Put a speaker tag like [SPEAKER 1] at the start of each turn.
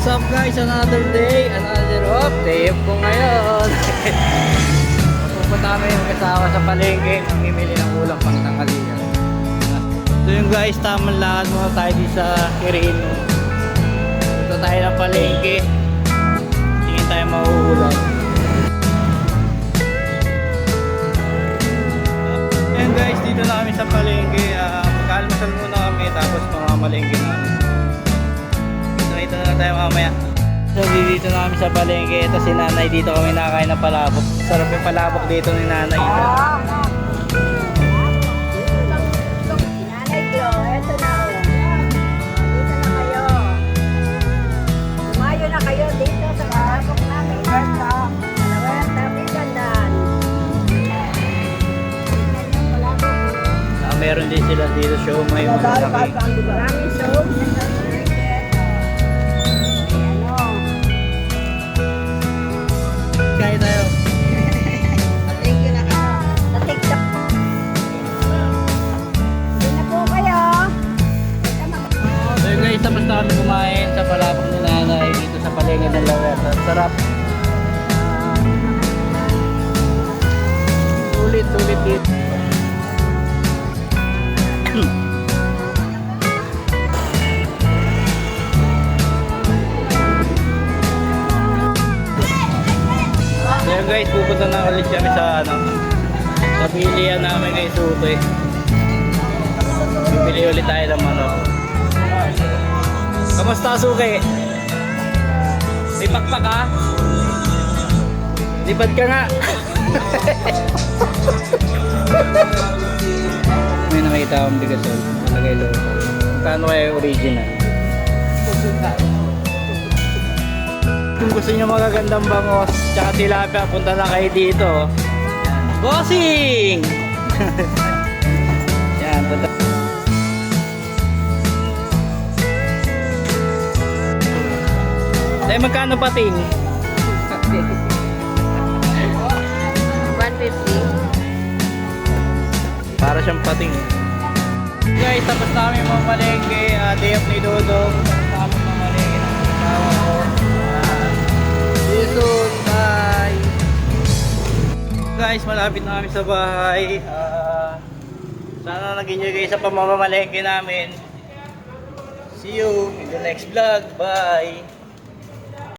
[SPEAKER 1] What's up guys? Another day, another off. Day off ko ngayon. Pupunta kami yung kasama sa palengke. Mamimili ng ulam pang tanghalian. So yung guys, tamang lakad muna tayo dito sa Quirino. Dito tayo ng palengke. Tingin tayo mauulam. Ayan guys, dito na kami sa palengke. Magkalmasal muna kami tapos mamamalengke namin. Dito na lang tayo mamaya. So dito na kami sa palengke. Ito si nanay, dito kami nakakain ng palabok. Sarap yung palabok dito ni nanay.
[SPEAKER 2] Nanay Glo, eto na o. Dito na kayo. Lumayo na kayo dito sa palabok namin. Berto. Dalawang tabi gandaan.
[SPEAKER 1] Meron din sila dito show. May malaki.
[SPEAKER 2] Maraming soap.
[SPEAKER 1] Kaya tayo.
[SPEAKER 2] Thank you na ka. Sa TikTok. Hindi na po kayo.
[SPEAKER 1] So guys, tapos na kami kumain sa palabok ni nanay dito sa palengke ng Lawet. Sarap. Sulit dito. So guys, pupunta na ulit kami sa sa bilihan namin kay Sutoy. Bibili ulit tayo ng manok. Kamusta Suki? May pakpak ka? Lipad ka nga. May nakita akong bigasol. Nalagay local. Magkano kaya original? Kung gusto nyo magagandang bangos tsaka tilapia, punta na kayo dito. Bossing! Yan, punta. Dahil magkano pating?
[SPEAKER 2] 150.
[SPEAKER 1] Para siyang pating. Guys, tapos namin mamalengke. Day off ni Dodong. Tapos namin mamalengke ng asawa ko. See you soon. Bye! Guys, malapit na kami sa bahay. Sana nag-enjoy kayo sa pamamamalengke namin. See you in the next vlog. Bye!